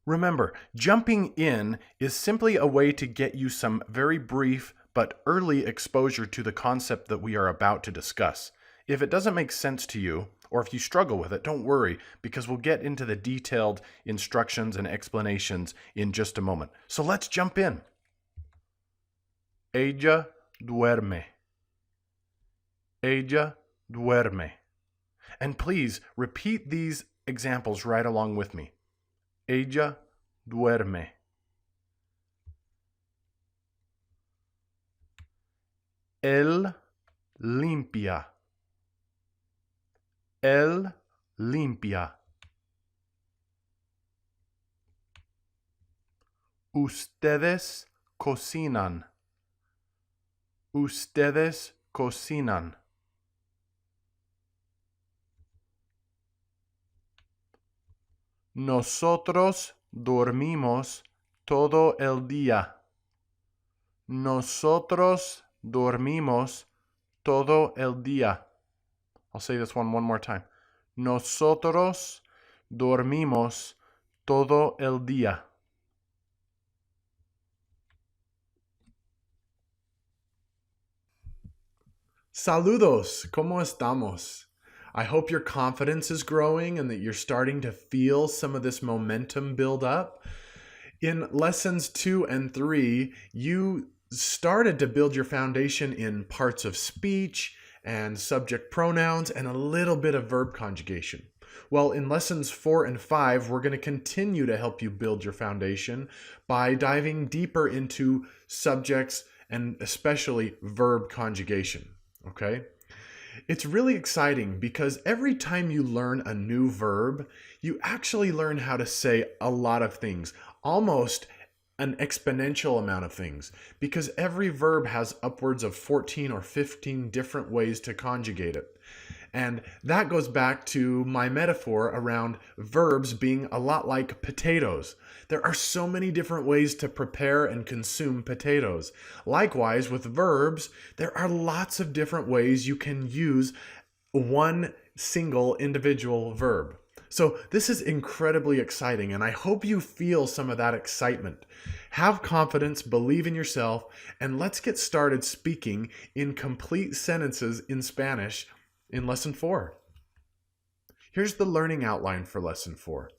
Remember, jumping in is simply a way to get you some very brief but early exposure to the concept that we are about to discuss. If it doesn't make sense to you, or if you struggle with it, don't worry, because we'll get into the detailed instructions and explanations in just a moment. So let's jump in. Ella duerme. Ella duerme. And please repeat these examples right along with me. Ella duerme. Él limpia. Él limpia. Ustedes cocinan. Ustedes cocinan. Nosotros dormimos todo el día. Nosotros dormimos todo el día. I'll say this one more time. Nosotros dormimos todo el día. Saludos, ¿cómo estamos? I hope your confidence is growing and that you're starting to feel some of this momentum build up. In lessons 2 and 3, you started to build your foundation in parts of speech and subject pronouns and a little bit of verb conjugation. Well, in lessons 4 and 5, we're going to continue to help you build your foundation by diving deeper into subjects and especially verb conjugation. Okay? It's really exciting because every time you learn a new verb, you actually learn how to say a lot of things, almost an exponential amount of things, because every verb has upwards of 14 or 15 different ways to conjugate it. And that goes back to my metaphor around verbs being a lot like potatoes. There are so many different ways to prepare and consume potatoes. Likewise, with verbs, there are lots of different ways you can use one single individual verb. So this is incredibly exciting, and I hope you feel some of that excitement. Have confidence, believe in yourself, and let's get started speaking in complete sentences in Spanish in Lesson 4. Here's the learning outline for Lesson 4.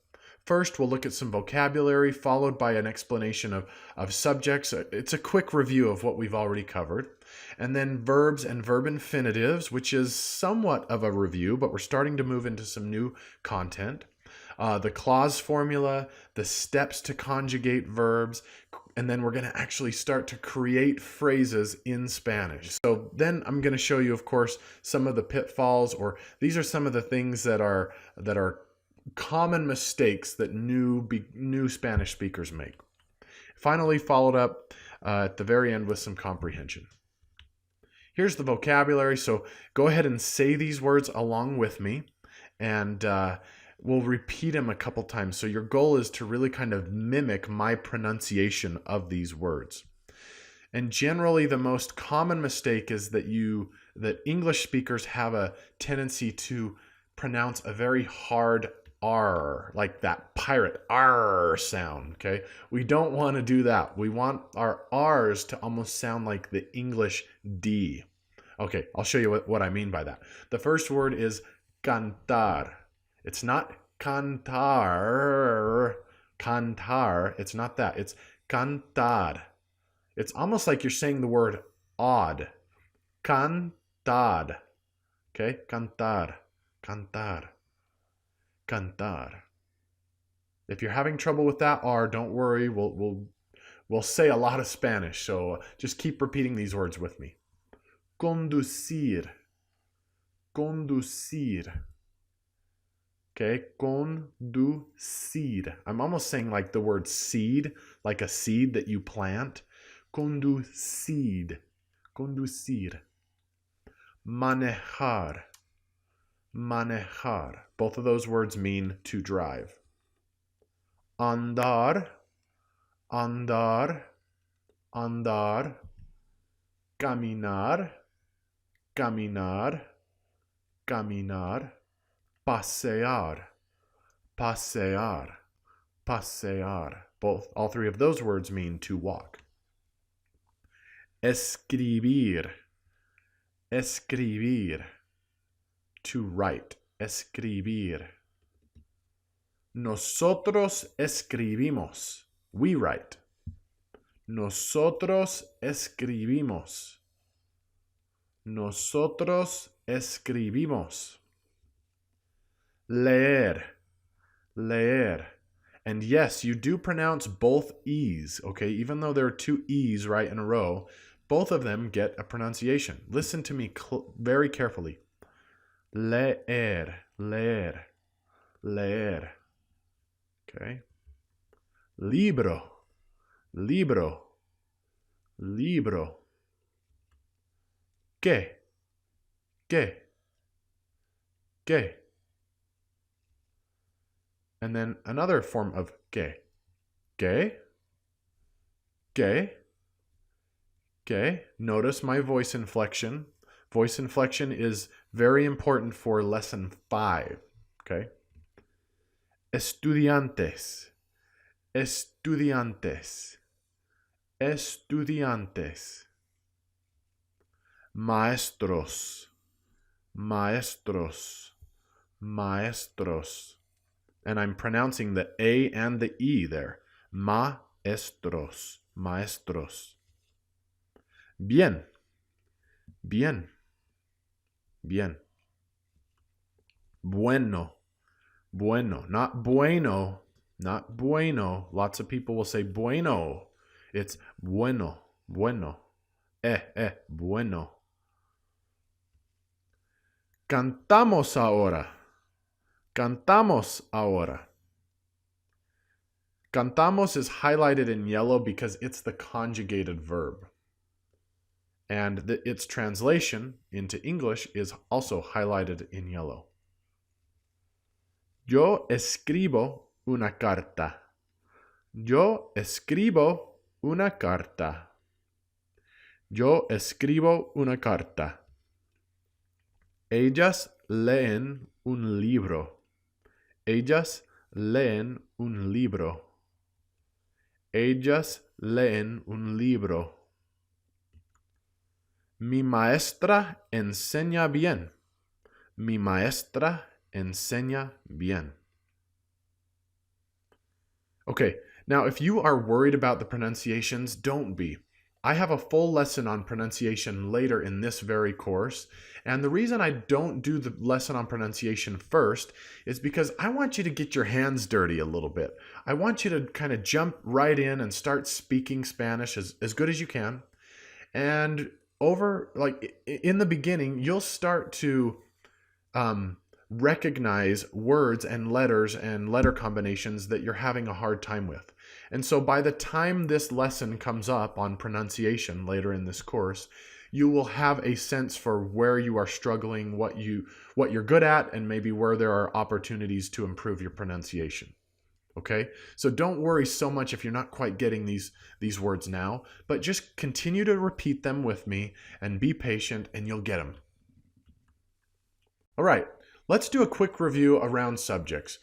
First, we'll look at some vocabulary, followed by an explanation of subjects. It's a quick review of what we've already covered. And then verbs and verb infinitives, which is somewhat of a review, but we're starting to move into some new content. The clause formula, the steps to conjugate verbs, and then we're going to actually start to create phrases in Spanish. So then I'm going to show you, of course, some of the pitfalls, or these are some of the things that are common mistakes that new Spanish speakers make. Finally, followed up at the very end with some comprehension. Here's the vocabulary, so go ahead and say these words along with me, and we'll repeat them a couple times. So your goal is to really kind of mimic my pronunciation of these words. And generally, the most common mistake is that English speakers have a tendency to pronounce a very hard R, like that pirate R sound, okay? We don't want to do that. We want our R's to almost sound like the English D. Okay, I'll show you what I mean by that. The first word is cantar. It's not cantar, it's not that. It's cantar. It's almost like you're saying the word odd. Cantar. Okay, cantar, cantar. Cantar. If you're having trouble with that R, don't worry. We'll say a lot of Spanish, so just keep repeating these words with me. Conducir. Conducir. Okay, conducir. I'm almost saying like the word seed, like a seed that you plant. Conducir. Conducir. Manejar. Manejar. Both of those words mean to drive. Andar, andar, andar. Caminar, caminar, caminar. Pasear, pasear. pasear. All three of those words mean to walk. Escribir. Escribir. To write. Escribir. Nosotros escribimos. We write. Nosotros escribimos. Nosotros escribimos. Leer. Leer. And yes, you do pronounce both E's, okay? Even though there are two E's right in a row, both of them get a pronunciation. Listen to me very carefully. Leer, leer, leer. Okay? Libro, libro, libro. ¿Qué? ¿Qué? ¿Qué? And then another form of ¿qué? ¿Qué? ¿Qué? ¿Qué? Notice my voice inflection. Voice inflection is very important for lesson 5. Okay? Estudiantes. Estudiantes. Estudiantes. Maestros. Maestros. Maestros. And I'm pronouncing the A and the E there. Maestros. Maestros. Bien. Bien. Bien. Bueno. Bueno. Not bueno. Not bueno. Lots of people will say bueno. It's bueno. Bueno. Bueno. Cantamos ahora. Cantamos ahora. Cantamos is highlighted in yellow because it's the conjugated verb. And its translation into English is also highlighted in yellow. Yo escribo una carta. Yo escribo una carta. Yo escribo una carta. Ellas leen un libro. Ellas leen un libro. Ellas leen un libro. Mi maestra enseña bien. Mi maestra enseña bien. Okay, now if you are worried about the pronunciations, don't be. I have a full lesson on pronunciation later in this very course, and the reason I don't do the lesson on pronunciation first is because I want you to get your hands dirty a little bit. I want you to kind of jump right in and start speaking Spanish as good as you can. And in the beginning, you'll start to recognize words and letters and letter combinations that you're having a hard time with. And so by the time this lesson comes up on pronunciation later in this course, you will have a sense for where you are struggling, what you're good at, and maybe where there are opportunities to improve your pronunciation. Okay? So don't worry so much if you're not quite getting these words now, but just continue to repeat them with me and be patient and you'll get them. All right, let's do a quick review around subjects.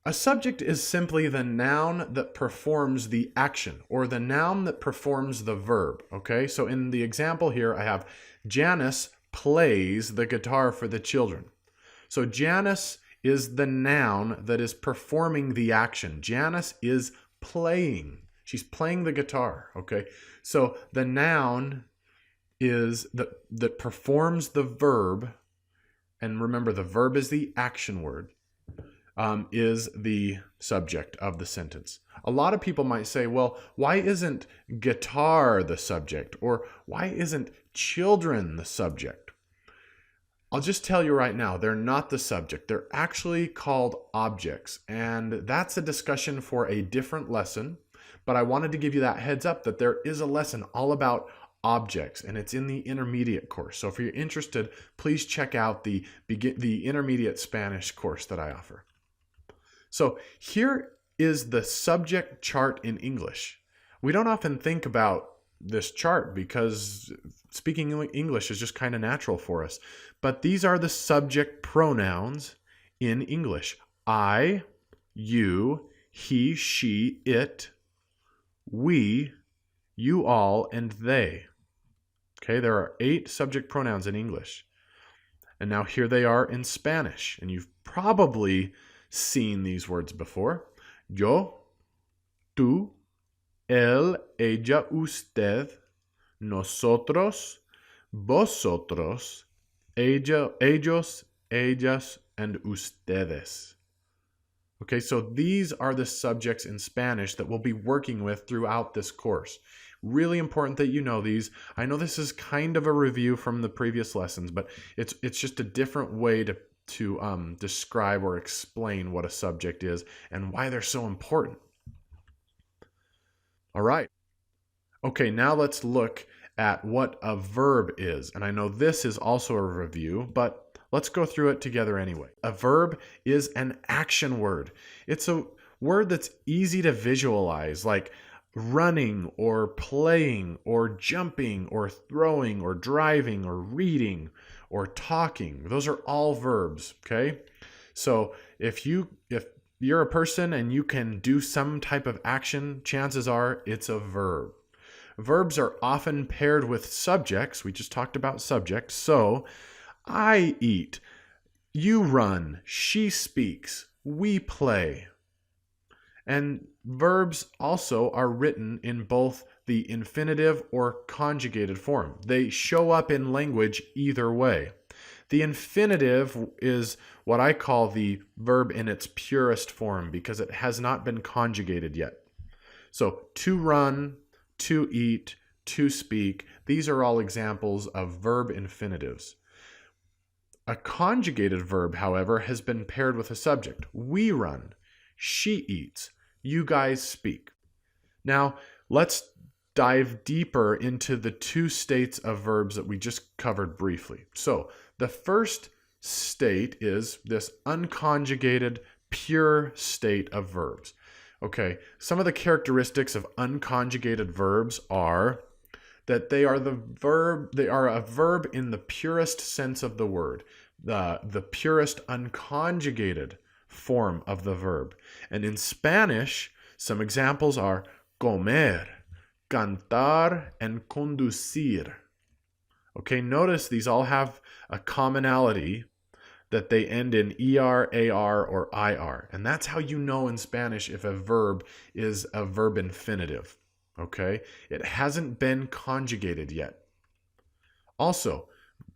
A subject is simply the noun that performs the action or the noun that performs the verb, okay? So in the example here, I have Janice plays the guitar for the children. So Janice is the noun that is performing the action. Janice is playing. She's playing the guitar, okay? So the noun is that performs the verb, and remember the verb is the action word, is the subject of the sentence. A lot of people might say, well, why isn't guitar the subject? Or why isn't children the subject? I'll just tell you right now, they're not the subject. They're actually called objects. And that's a discussion for a different lesson. But I wanted to give you that heads up that there is a lesson all about objects, and it's in the intermediate course. So if you're interested, please check out the intermediate Spanish course that I offer. So here is the subject chart in English. We don't often think about this chart because speaking English is just kind of natural for us. But these are the subject pronouns in English. I, you, he, she, it, we, you all, and they. Okay, there are 8 subject pronouns in English. And now here they are in Spanish. And you've probably seen these words before. Yo, tú, él, ella, usted, nosotros, vosotros, ellos, ellas, and ustedes. Okay, so these are the subjects in Spanish that we'll be working with throughout this course. Really important that you know these. I know this is kind of a review from the previous lessons, but it's just a different way to describe or explain what a subject is and why they're so important. All right. Okay, now let's look at what a verb is. And I know this is also a review, but let's go through it together anyway. A verb is an action word. It's a word that's easy to visualize, like running or playing or jumping or throwing or driving or reading or talking. Those are all verbs, okay? So if you're a person and you can do some type of action, chances are it's a verb. Verbs are often paired with subjects. We just talked about subjects. So, I eat, you run, she speaks, we play. And verbs also are written in both the infinitive or conjugated form. They show up in language either way. The infinitive is what I call the verb in its purest form because it has not been conjugated yet. So, to run, to eat, to speak, these are all examples of verb infinitives. A conjugated verb, however, has been paired with a subject. We run, she eats, you guys speak. Now, let's dive deeper into the 2 states of verbs that we just covered briefly. So, the first state is this unconjugated, pure state of verbs. Okay, some of the characteristics of unconjugated verbs are that they are a verb in the purest sense of the word, the purest unconjugated form of the verb. And in Spanish, some examples are comer, cantar, and conducir. Okay, notice these all have a commonality that they end in ER, AR, or IR. And that's how you know in Spanish if a verb is a verb infinitive. Okay? It hasn't been conjugated yet. Also,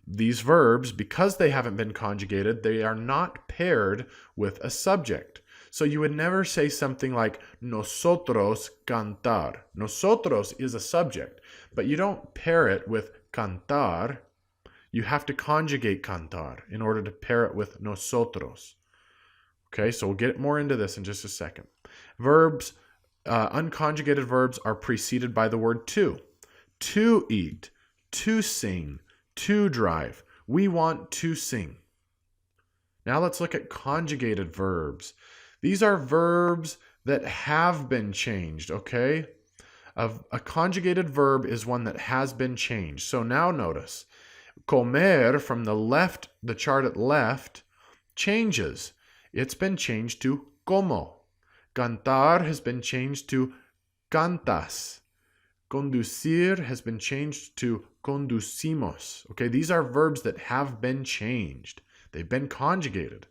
these verbs, because they haven't been conjugated, they are not paired with a subject. So you would never say something like nosotros cantar. Nosotros is a subject, but you don't pair it with cantar. You have to conjugate cantar in order to pair it with nosotros. Okay, so we'll get more into this in just a second. Verbs, unconjugated verbs are preceded by the word to. To eat, to sing, to drive. We want to sing. Now let's look at conjugated verbs. These are verbs that have been changed, okay? A conjugated verb is one that has been changed. So now notice, comer from the left, the chart at left, changes. It's been changed to como. Cantar has been changed to cantas. Conducir has been changed to conducimos. Okay, these are verbs that have been changed. They've been conjugated.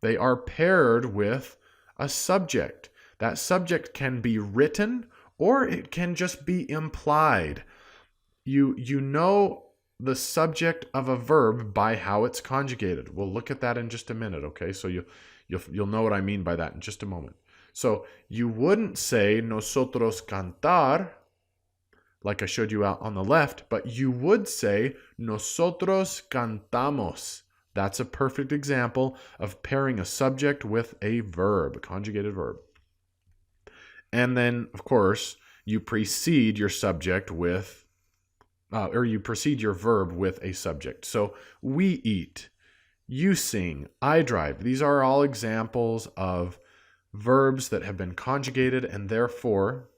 They are paired with a subject. That subject can be written or it can just be implied. You know the subject of a verb by how it's conjugated. We'll look at that in just a minute, okay? So you'll know what I mean by that in just a moment. So you wouldn't say nosotros cantar, like I showed you out on the left, but you would say nosotros cantamos. That's a perfect example of pairing a subject with a verb, a conjugated verb. And then, of course, you precede your subject with, you precede your verb with a subject. So we eat, you sing, I drive. These are all examples of verbs that have been conjugated and therefore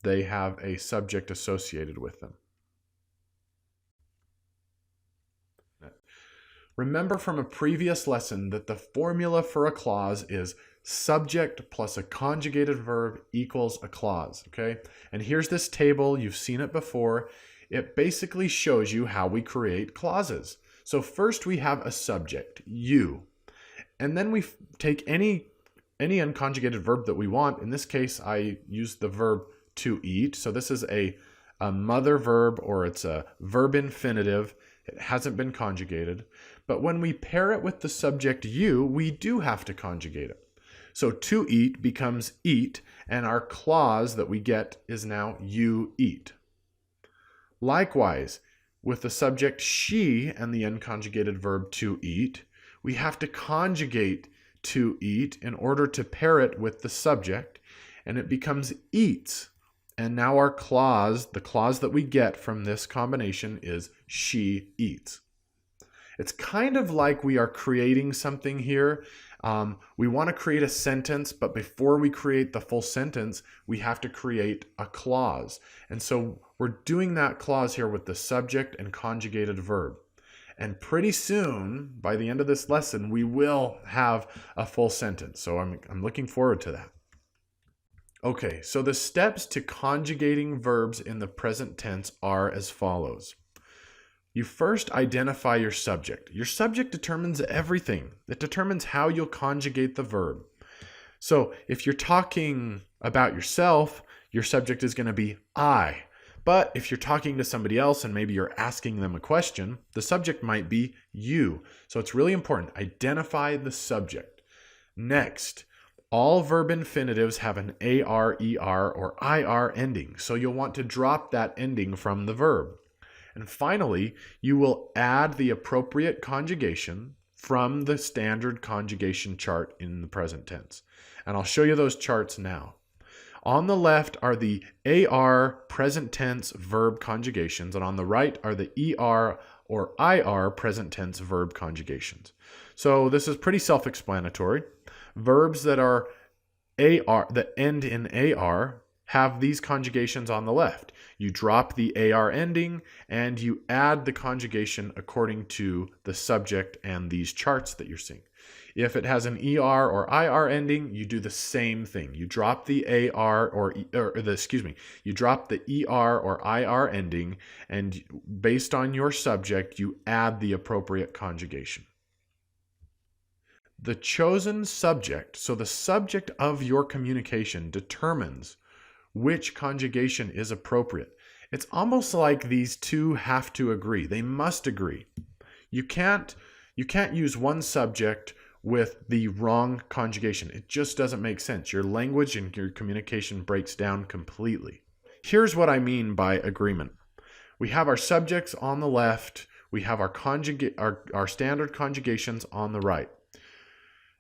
they have a subject associated with them. Remember from a previous lesson that the formula for a clause is Subject plus a conjugated verb equals a clause, okay? And here's this table. You've seen it before. It basically shows you how we create clauses. So first we have a subject, you. And then we take any unconjugated verb that we want. In this case, I use the verb to eat. So this is a mother verb, or it's a verb infinitive. It hasn't been conjugated. But when we pair it with the subject you, we do have to conjugate it. So to eat becomes eat, and our clause that we get is now you eat. Likewise, with the subject she and the unconjugated verb to eat, we have to conjugate to eat in order to pair it with the subject, and it becomes eats. And now our clause, the clause that we get from this combination, is she eats. It's kind of like we are creating something here. We want to create a sentence, but before we create the full sentence, we have to create a clause. And so we're doing that clause here with the subject and conjugated verb. And pretty soon, by the end of this lesson, we will have a full sentence. So I'm looking forward to that. Okay, so the steps to conjugating verbs in the present tense are as follows. You first identify your subject. Your subject determines everything. It determines how you'll conjugate the verb. So if you're talking about yourself, your subject is going to be I. But if you're talking to somebody else and maybe you're asking them a question, the subject might be you. So it's really important. Identify the subject. Next, all verb infinitives have an AR, ER, or IR ending. So you'll want to drop that ending from the verb. And finally, you will add the appropriate conjugation from the standard conjugation chart in the present tense. And I'll show you those charts now. On the left are the AR present tense verb conjugations, and on the right are the ER or IR present tense verb conjugations. So this is pretty self-explanatory. Verbs that are AR, that end in AR, have these conjugations on the left. You drop the AR ending and you add the conjugation according to the subject and these charts that you're seeing. If it has an ER or IR ending, you do the same thing. You drop the you drop the ER or IR ending, and based on your subject, you add the appropriate conjugation. The chosen subject, so the subject of your communication, determines which conjugation is appropriate. It's almost like these two have to agree. They must agree. You can't use one subject with the wrong conjugation. It just doesn't make sense. Your language and your communication breaks down completely. Here's what I mean by agreement. We have our subjects on the left. We have our standard conjugations on the right.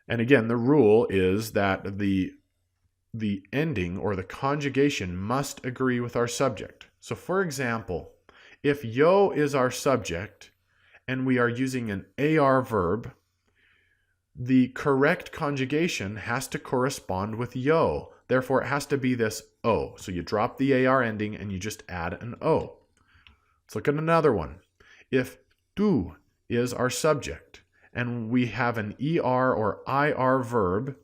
And again, the rule is that the ending or the conjugation must agree with our subject. So for example, if yo is our subject and we are using an AR verb, the correct conjugation has to correspond with yo. Therefore, it has to be this O. So you drop the AR ending and you just add an O. Let's look at another one. If tú is our subject and we have an ER or IR verb,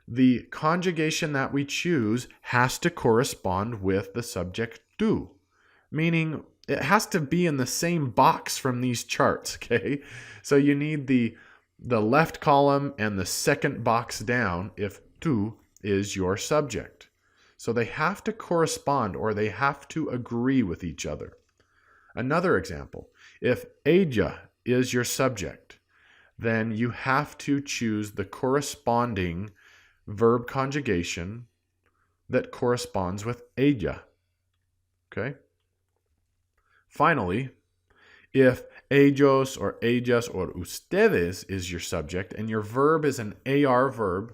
the conjugation that we choose has to correspond with the subject tú, meaning it has to be in the same box from these charts, okay? So you need the left column and the second box down if tú is your subject. So they have to correspond or they have to agree with each other. Another example, if ella is your subject, then you have to choose the corresponding verb conjugation that corresponds with ella. Okay? Finally, if ellos or ellas or ustedes is your subject and your verb is an AR verb,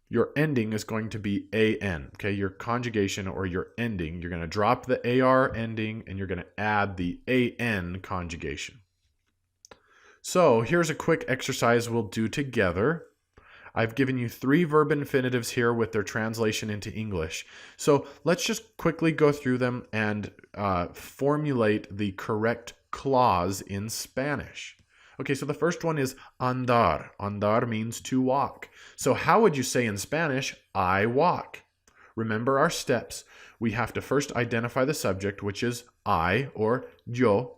your ending is going to be AN. Okay? Your conjugation or your ending, you're going to drop the AR ending and you're going to add the AN conjugation. So here's a quick exercise we'll do together. I've given you 3 verb infinitives here with their translation into English. So let's just quickly go through them and formulate the correct clause in Spanish. Okay, so the first one is andar. Andar means to walk. So how would you say in Spanish, I walk? Remember our steps. We have to first identify the subject, which is I or yo.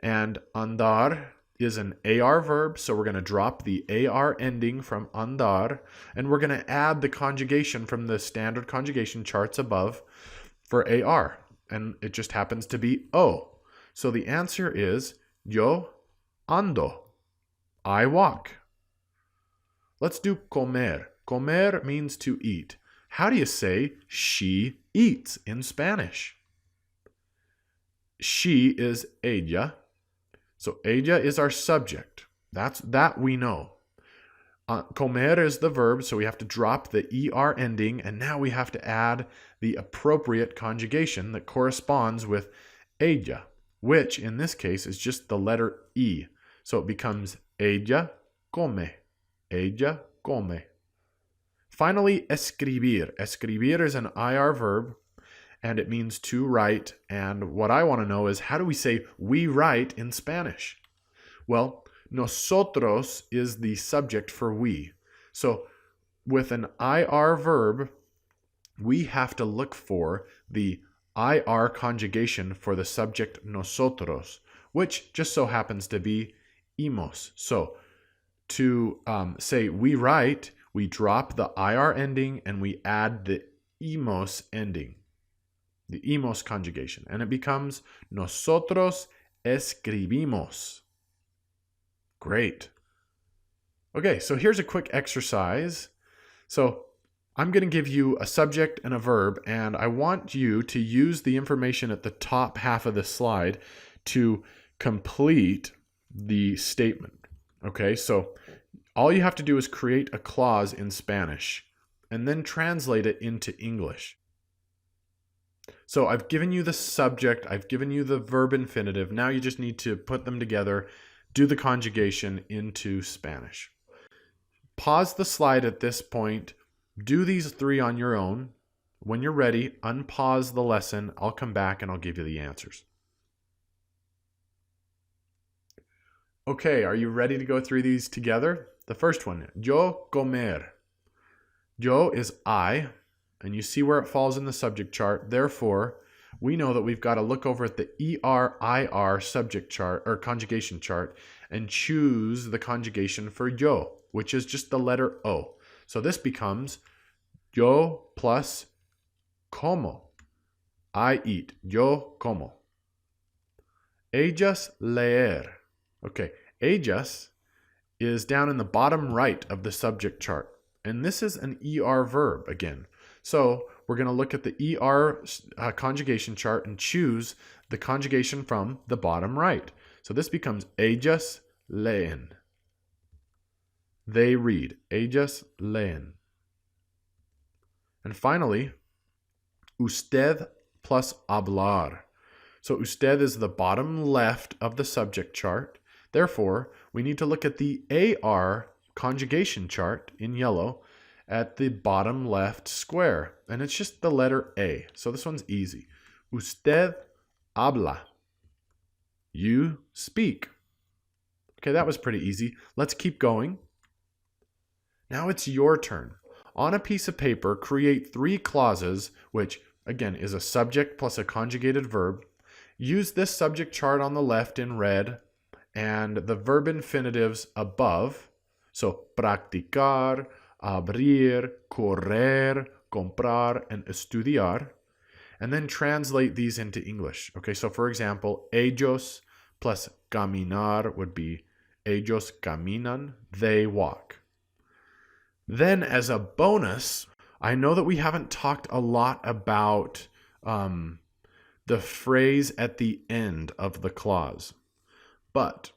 And andar is an AR verb, so we're going to drop the AR ending from andar, and we're going to add the conjugation from the standard conjugation charts above for AR, and it just happens to be O. So the answer is yo ando. I walk. Let's do comer. Comer means to eat. How do you say she eats in Spanish? She is ella. So ella is our subject. That we know. Comer is the verb, so we have to drop the ER ending, and now we have to add the appropriate conjugation that corresponds with ella, which in this case is just the letter E. So it becomes ella come. Ella come. Finally, escribir. Escribir is an IR verb, and it means to write. And what I want to know is, how do we say we write in Spanish? Well, nosotros is the subject for we. So with an IR verb, we have to look for the IR conjugation for the subject nosotros, which just so happens to be imos. So to say we write, we drop the IR ending and we add the imos ending, the imos conjugation, and it becomes nosotros escribimos. Great. Okay, so here's a quick exercise. So I'm going to give you a subject and a verb, and I want you to use the information at the top half of the slide to complete the statement. Okay, so all you have to do is create a clause in Spanish and then translate it into English. So I've given you the subject, I've given you the verb infinitive. Now you just need to put them together, do the conjugation into Spanish. Pause the slide at this point. Do these three on your own. When you're ready, unpause the lesson. I'll come back and I'll give you the answers. Okay, are you ready to go through these together? The first one, yo comer. Yo is I, and you see where it falls in the subject chart. Therefore, we know that we've got to look over at the ER-IR subject chart or conjugation chart and choose the conjugation for yo, which is just the letter O. So this becomes yo plus como. I eat. Yo como. Ellas leer. Okay, ellas is down in the bottom right of the subject chart. And this is an ER verb again. So we're going to look at the ER conjugation chart and choose the conjugation from the bottom right. So this becomes ellas leen. They read. Ellas leen. And finally, usted plus hablar. So usted is the bottom left of the subject chart. Therefore, we need to look at the AR conjugation chart in yellow at the bottom left square. And it's just the letter A. So this one's easy. Usted habla. You speak. Okay, that was pretty easy. Let's keep going. Now it's your turn. On a piece of paper, create 3 clauses, which again is a subject plus a conjugated verb. Use this subject chart on the left in red and the verb infinitives above. So practicar, abrir, correr, comprar, and estudiar. And then translate these into English. Okay, so for example, ellos plus caminar would be ellos caminan, they walk. Then as a bonus, I know that we haven't talked a lot about the phrase at the end of the clause, but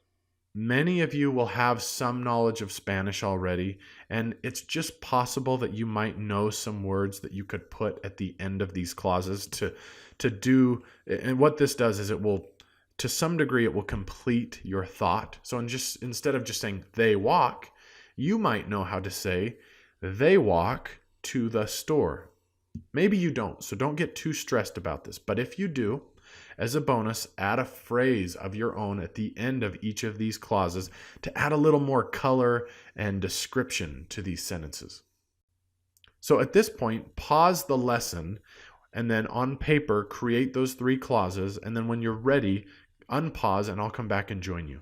many of you will have some knowledge of Spanish already, and it's just possible that you might know some words that you could put at the end of these clauses to do, and what this does is it will, to some degree, it will complete your thought. So instead of just saying they walk, you might know how to say they walk to the store. Maybe you don't, so don't get too stressed about this. But if you do, as a bonus, add a phrase of your own at the end of each of these clauses to add a little more color and description to these sentences. So at this point, pause the lesson and then on paper, create those 3 clauses. And then when you're ready, unpause and I'll come back and join you.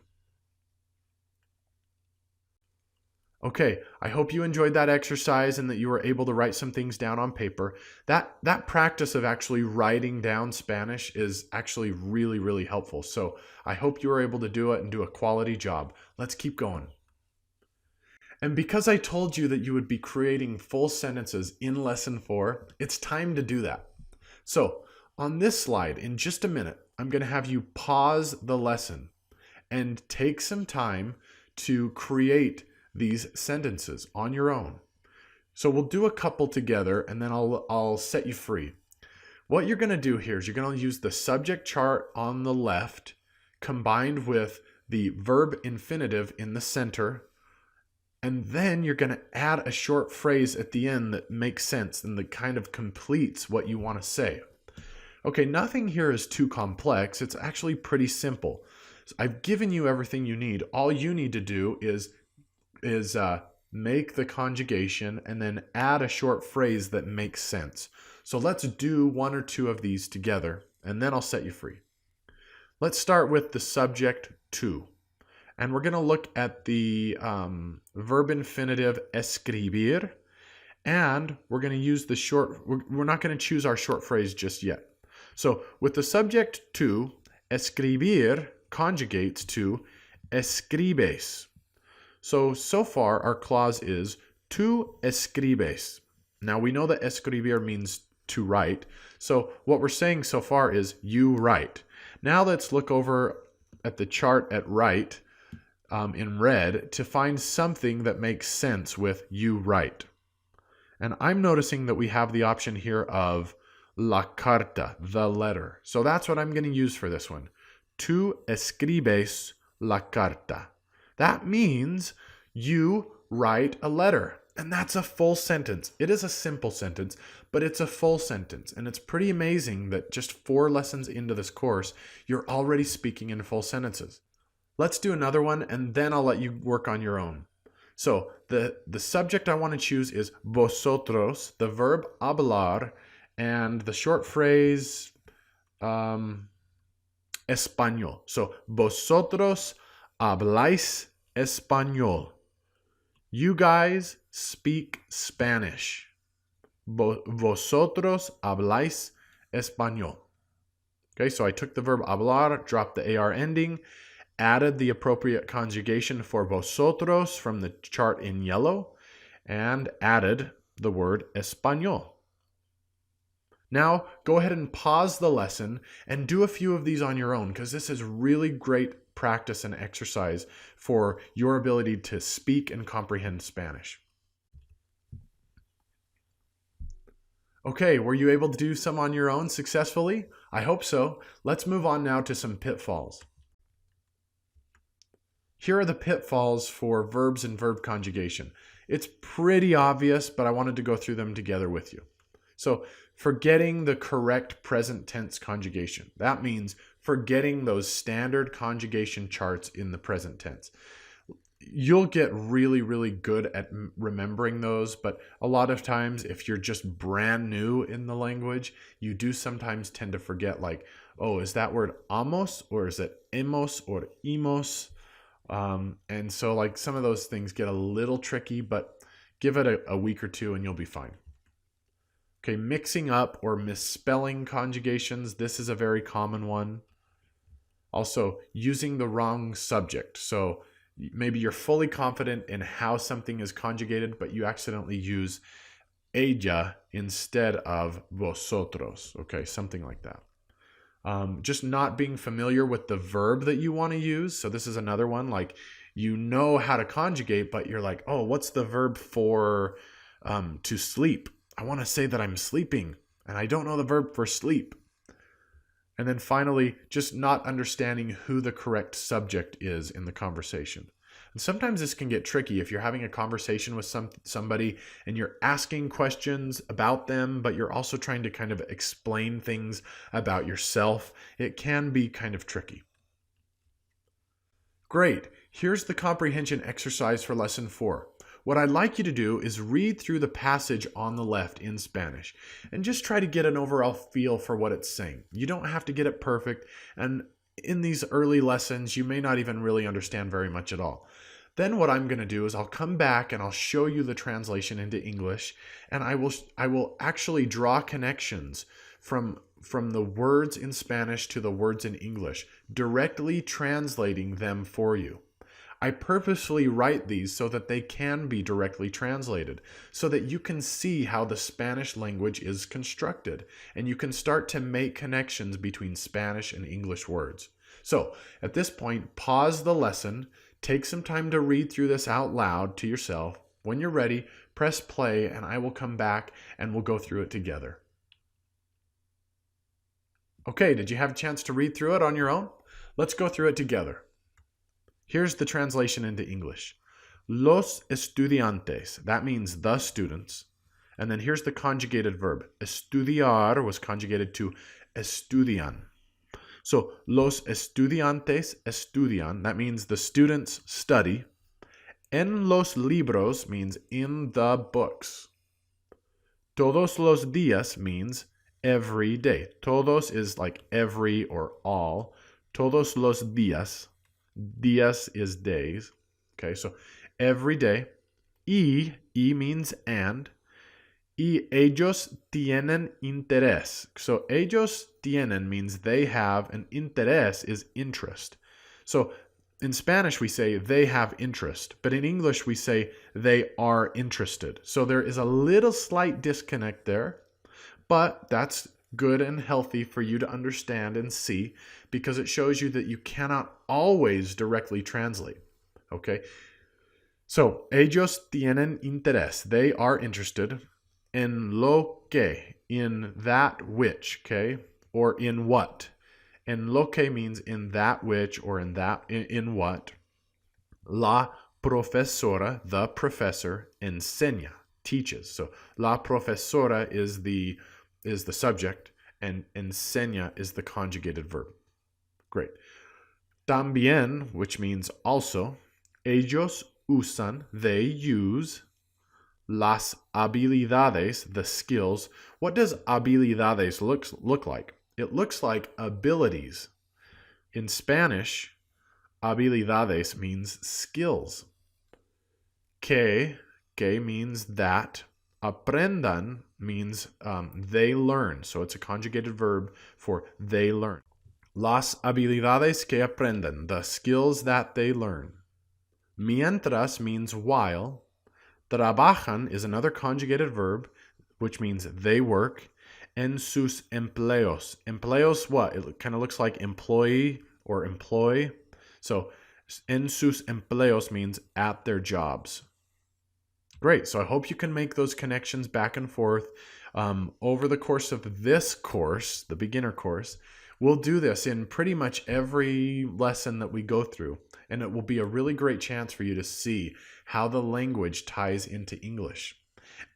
Okay, I hope you enjoyed that exercise and that you were able to write some things down on paper. That practice of actually writing down Spanish is actually really, really helpful. So I hope you were able to do it and do a quality job. Let's keep going. And because I told you that you would be creating full sentences in lesson 4, it's time to do that. So on this slide, in just a minute, I'm going to have you pause the lesson and take some time to create these sentences on your own. So we'll do a couple together and then I'll set you free. What you're going to do here is you're going to use the subject chart on the left combined with the verb infinitive in the center, and then you're going to add a short phrase at the end that makes sense and that kind of completes what you want to say. Okay, nothing here is too complex. It's actually pretty simple. So I've given you everything you need. All you need to do is make the conjugation and then add a short phrase that makes sense. So let's do 1 or 2 of these together and then I'll set you free. Let's start with the subject to. And we're going to look at the verb infinitive escribir, and we're going to use the short, we're not going to choose our short phrase just yet. So with the subject to, escribir conjugates to escribes. So far our clause is tú escribes. Now we know that escribir means to write. So what we're saying so far is you write. Now let's look over at the chart at right in red to find something that makes sense with you write. And I'm noticing that we have the option here of la carta, the letter. So that's what I'm going to use for this one. Tú escribes la carta. That means you write a letter. And that's a full sentence. It is a simple sentence, but it's a full sentence. And it's pretty amazing that just 4 lessons into this course, you're already speaking in full sentences. Let's do another one, and then I'll let you work on your own. So the subject I want to choose is vosotros, the verb hablar, and the short phrase español. So vosotros habláis español. You guys speak Spanish. Vosotros habláis español. Okay, so I took the verb hablar, dropped the AR ending, added the appropriate conjugation for vosotros from the chart in yellow, and added the word español. Now, go ahead and pause the lesson and do a few of these on your own, because this is really great practice and exercise for your ability to speak and comprehend Spanish. Okay, were you able to do some on your own successfully? I hope so. Let's move on now to some pitfalls. Here are the pitfalls for verbs and verb conjugation. It's pretty obvious, but I wanted to go through them together with you. So, forgetting the correct present tense conjugation. That means forgetting those standard conjugation charts in the present tense. You'll get really, really good at remembering those, but a lot of times if you're just brand new in the language, you do sometimes tend to forget, like, oh, is that word amos, or is it emos or imos? And so like some of those things get a little tricky, but give it a week or 2 and you'll be fine. Okay, mixing up or misspelling conjugations. This is a very common one. Also, using the wrong subject. So maybe you're fully confident in how something is conjugated, but you accidentally use ella instead of vosotros. Okay, something like that. Just not being familiar with the verb that you want to use. So this is another one, like you know how to conjugate, but you're like, oh, what's the verb for to sleep? I want to say that I'm sleeping, and I don't know the verb for sleep. And then finally, just not understanding who the correct subject is in the conversation. And sometimes this can get tricky if you're having a conversation with somebody and you're asking questions about them, but you're also trying to kind of explain things about yourself. It can be kind of tricky. Great. Here's the comprehension exercise for lesson 4. What I'd like you to do is read through the passage on the left in Spanish and just try to get an overall feel for what it's saying. You don't have to get it perfect, and in these early lessons, you may not even really understand very much at all. Then what I'm going to do is I'll come back and I'll show you the translation into English, and I will actually draw connections from the words in Spanish to the words in English, directly translating them for you. I purposefully write these so that they can be directly translated, so that you can see how the Spanish language is constructed, and you can start to make connections between Spanish and English words. So, at this point, pause the lesson, take some time to read through this out loud to yourself. When you're ready, press play, and I will come back and we'll go through it together. Okay, did you have a chance to read through it on your own? Let's go through it together. Here's the translation into English. Los estudiantes, that means the students. And then here's the conjugated verb. Estudiar was conjugated to estudian. So, los estudiantes estudian, that means the students study. En los libros means in the books. Todos los días means every day. Todos is like every or all. Todos los días. Días is days. Okay, so every day. Y means and. Y ellos tienen interés. So ellos tienen means they have, and interés is interest. So in Spanish we say they have interest, but in English we say they are interested. So there is a little slight disconnect there, but that's good and healthy for you to understand and see, because it shows you that you cannot always directly translate. Okay? So, ellos tienen interés. They are interested en lo que, in that which, okay? Or in what. En lo que means in that which, or in what. La profesora, the professor, enseña, teaches. So, la profesora is the subject, and enseña is the conjugated verb. Great. También, which means also. Ellos usan, they use. Las habilidades, the skills. What does habilidades look like? It looks like abilities. In Spanish, habilidades means skills. Que means that. Aprendan means they learn. So it's a conjugated verb for they learn. Las habilidades que aprenden, the skills that they learn. Mientras means while. Trabajan is another conjugated verb, which means they work. En sus empleos. Empleos, what? It kind of looks like employee or employ. So en sus empleos means at their jobs. Great. So I hope you can make those connections back and forth over the course of this course, the beginner course. We'll do this in pretty much every lesson that we go through, and it will be a really great chance for you to see how the language ties into English.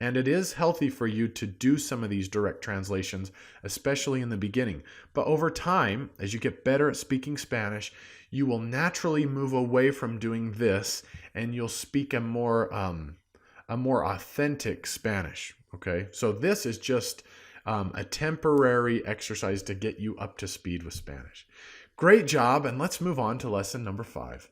And it is healthy for you to do some of these direct translations, especially in the beginning. But over time, as you get better at speaking Spanish, you will naturally move away from doing this, and you'll speak a more authentic Spanish. Okay, so this is just a temporary exercise to get you up to speed with Spanish. Great job, and let's move on to lesson number 5.